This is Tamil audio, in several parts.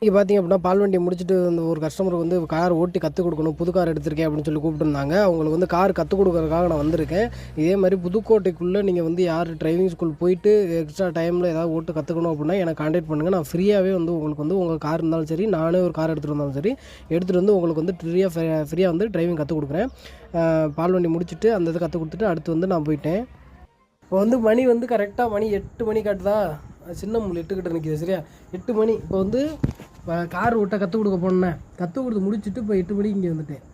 இங்கே பார்த்திங்க அப்படின்னா பால் வண்டியை முடிச்சுட்டு வந்து ஒரு கஸ்டமருக்கு வந்து கார் ஓட்டி கற்றுக் கொடுக்கணும், புது கார் எடுத்திருக்கேன் அப்படின்னு சொல்லி கூப்பிட்டுருந்தாங்க. அவங்களுக்கு வந்து கார் கற்றுக் கொடுக்கறதுக்காக நான் வந்திருக்கேன். இதே மாதிரி புதுக்கோட்டைக்குள்ளே நீங்கள் வந்து யார் டிரைவிங் ஸ்கூல் போயிட்டு எக்ஸ்ட்ரா டைமில் ஏதாவது ஓட்டு கற்றுக்கணும் அப்படின்னா எனக்கு கான்டாக்ட் பண்ணுங்கள். நான் ஃப்ரீயாகவே வந்து உங்களுக்கு வந்து உங்கள் கார் இருந்தாலும் சரி, நானே ஒரு கார் எடுத்துகிட்டு வந்தாலும் சரி, எடுத்துகிட்டு வந்து உங்களுக்கு வந்து ஃப்ரீயாக வந்து டிரைவிங் கற்றுக் கொடுக்குறேன். பால் வண்டி முடிச்சுட்டு அந்த இது கற்றுக் கொடுத்துட்டு அடுத்து வந்து நான் போயிட்டேன். இப்போ வந்து மணி வந்து கரெக்டாக மணி 8 மணி காட்டுதா, சின்ன முள் 8 கிட்ட நிற்கிது சரியா. 8 மணி. இப்போ வந்து கார் ஓட்ட கற்றுக் கொடுக்க போனேன், கற்றுக் கொடுத்து முடிச்சுட்டு இப்போ 8 மணிக்கு இங்கே வந்துட்டேன்.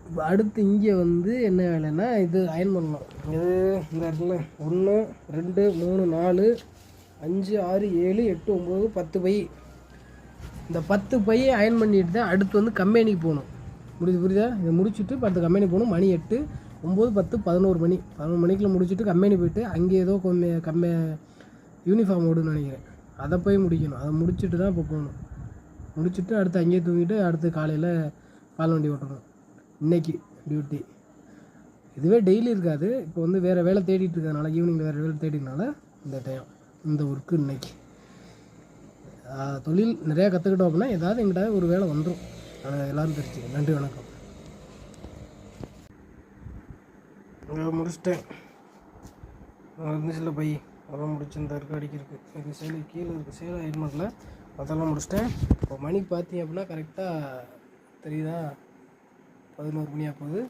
இப்போ அடுத்து இங்கே வந்து என்ன வேலைன்னா இது அயன் பண்ணணும். இது இந்த இடத்துல 1 2 3 4 5 6 7 8 9 10 பை. இந்த 10 பையை அயன் பண்ணிட்டு தான் அடுத்து வந்து கம்பெனிக்கு போகணும். புரியுதா? இதை முடிச்சுட்டு 10 கம்பெனி போகணும். மணி 8 9 10 11 மணி. 11 மணிக்குள்ள முடிச்சுட்டு கம்பெனி போய்ட்டு அங்கே ஏதோ யூனிஃபார்ம் ஓடுன்னு நினைக்கிறேன், அதை போய் முடிக்கணும். அதை முடிச்சுட்டு தான் இப்போ போகணும். முடிச்சுட்டு அடுத்து அங்கேயே தூங்கிட்டு அடுத்து காலையில் பால் வண்டி ஓட்டணும். இன்றைக்கி டியூட்டி இதுவே டெய்லி இருக்காது. இப்போ வந்து வேறு வேலை தேடிட்டு இருக்கிறதுனால, ஈவினிங்கில் வேறு வேலை தேடினால இந்த டைம் இந்த ஒர்க்கு இன்றைக்கி. தொழில் நிறையா கற்றுக்கிட்டோம் அப்படின்னா ஏதாவது எங்கிட்ட ஒரு வேலை வந்துடும். அதை எல்லோரும் தெரிஞ்சுக்கணும். நன்றி, வணக்கம். முடிச்சிட்டேன். இருந்துச்சுல பை அதெல்லாம் முடிச்சிருந்தா இருக்குது அடிக்கிறதுக்கு. இது சேலை கீழே இருக்குது, சேலை ஹெல்மெட்டில் அதெல்லாம் முடிச்சிட்டேன். இப்போ மணி பார்த்தீங்க அப்படின்னா கரெக்டாக தெரியுதா 11 மணியாக போகுது.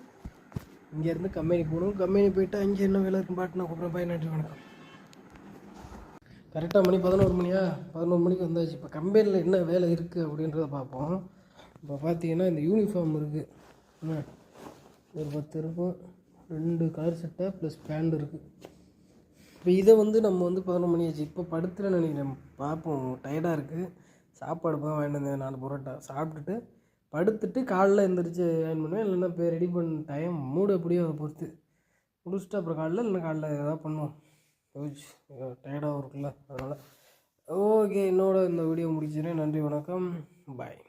இங்கேருந்து கம்பெனி போகணும். கம்பெனி போய்ட்டு அங்கே என்ன வேலை இருக்குன்னு பாட்டு நான் கூப்பிட்றேன். பாய், நன்றி, வணக்கம். கரெக்டாக மணி 11 மணியா, 11 மணிக்கு வந்தாச்சு. இப்போ கம்பெனியில் என்ன வேலை இருக்குது அப்படின்றத பார்ப்போம். இப்போ பார்த்தீங்கன்னா இந்த யூனிஃபார்ம் இருக்குது, ஒரு 10 இருக்கும், 2 கலர் சட்டை ப்ளஸ் பேண்ட் இருக்குது. இப்போ இதை வந்து நம்ம வந்து 11 மணி ஆச்சு. இப்போ படுத்துறேன்னு நினைக்கிறேன். பார்ப்போம். டயர்டாக இருக்குது. சாப்பாடு போய் வாங்கிட்டு வந்தேன் 4 பரோட்டா சாப்பிட்டுட்டு படுத்துட்டு காலைல எழுந்திரிச்சு அயன் பண்ணுவேன். இல்லைன்னா இப்போ ரெடி பண்ண டைம் மூடு எப்படியோ அதை பொறுத்து முடிச்சுட்டு அப்புறம் காலைல இல்லைன்னா காலைல எதாவது பண்ணுவோம். டயர்டாகவும் இருக்குல்ல, அதனால் ஓகே. என்னோட இந்த வீடியோ முடிச்சிடுறேன். நன்றி, வணக்கம், பாய்.